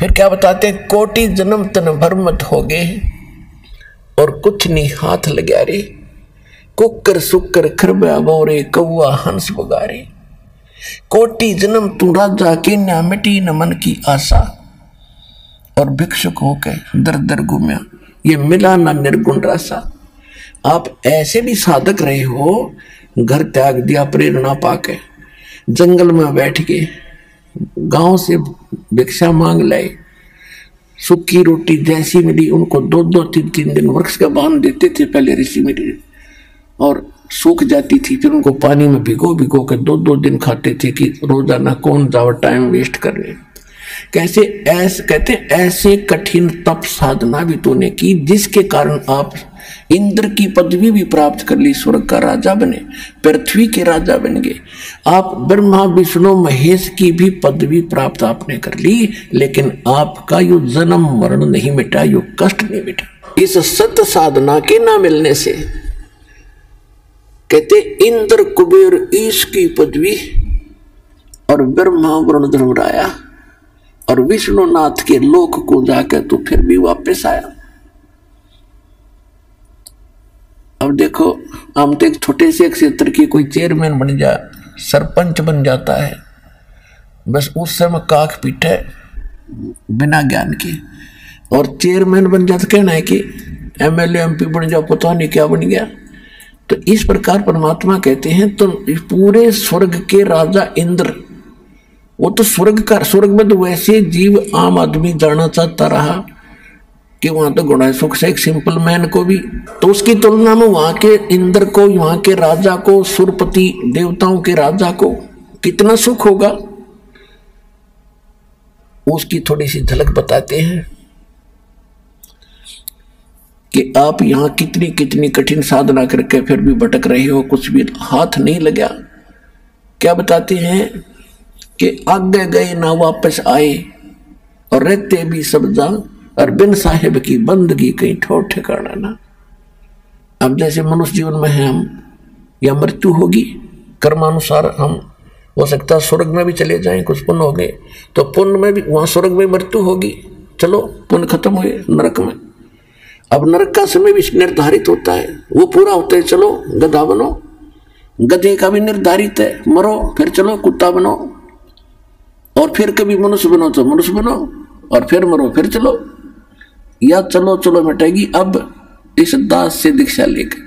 फिर क्या बताते हैं, कोटि जन्म तन भर मत होगे और कुछ नहीं हाथ लग्या रे, कुकर सुकर खरबा बोरे कौआ हंस बगारे। कोटि जन्म तू राजा के न मिटी न मन की आशा, और भिक्षुक होकर दर दर घूमया, ये मिला ना निर्गुण रासा। आप ऐसे भी साधक रहे हो, घर त्याग दिया प्रेरणा पाके, जंगल में बैठ के गांव से भिक्षा मांग लाए, सूखी रोटी जैसी मिली उनको 2-2 3-3 दिन वृक्ष का बांध देते थे पहले ऋषि मुनि, और सूख जाती थी, फिर उनको पानी में भिगो भिगो कर 2-2 दिन खाते थे कि रोजाना कौन जाओ टाइम वेस्ट करने। कैसे ऐसे कहते ऐसे कठिन तप साधना भी तूने की जिसके कारण आप इंद्र की पदवी भी प्राप्त कर ली, स्वर्ग का राजा बने, पृथ्वी के राजा बन गए। आप ब्रह्मा विष्णु महेश की भी पदवी प्राप्त आपने कर ली, लेकिन आपका यो जन्म मरण नहीं मिटा, यो कष्ट नहीं मिटा। इस सत्य साधना के ना मिलने से कहते इंद्र कुबेर ईश की पदवी और ब्रह्मा वरुण धर्मराया और विष्णुनाथ के लोक को जाकर तो फिर भी वापस आया। अब देखो, हम तो एक छोटे से क्षेत्र की कोई चेयरमैन बन जा, सरपंच बन जाता है, बस उस समय काख पीटे बिना ज्ञान के, और चेयरमैन बन जाता कहना है कि एमएलए एमपी बन जाओ, पता नहीं क्या बन गया। तो इस प्रकार परमात्मा कहते हैं तो पूरे स्वर्ग के राजा इंद्र, वो तो स्वर्ग में तो वैसे जीव आम आदमी जाना चाहता रहा कि वहां तो गुणा सुख से एक सिंपल मैन को भी, तो उसकी तुलना में वहां के इंद्र को, वहां के राजा को, सुरपति देवताओं के राजा को कितना सुख होगा, उसकी थोड़ी सी झलक बताते हैं कि आप यहां कितनी कितनी कठिन साधना करके फिर भी भटक रहे हो, कुछ भी हाथ नहीं लगा। क्या बताते हैं कि आगे गए ना वापस आए और रहते भी सब जा, और बिन साहिब की बंदगी कहीं ठोर ठिकाना ना। अब जैसे मनुष्य जीवन में है हम, या मृत्यु होगी, कर्मानुसार हम हो सकता है स्वर्ग में भी चले जाएं, कुछ पुण्य हो गए तो पुण्य में भी वहां स्वर्ग में मृत्यु होगी, चलो पुण्य खत्म हुए, नरक में। अब नरक का समय भी निर्धारित होता है, वो पूरा होता है, चलो गधा बनो, गधे का भी निर्धारित है, मरो फिर चलो कुत्ता बनो, और फिर कभी मनुष्य बनो तो मनुष्य बनो, और फिर मरो फिर चलो, या चलो चलो मिटेगी। अब इस दास से दीक्षा लेकर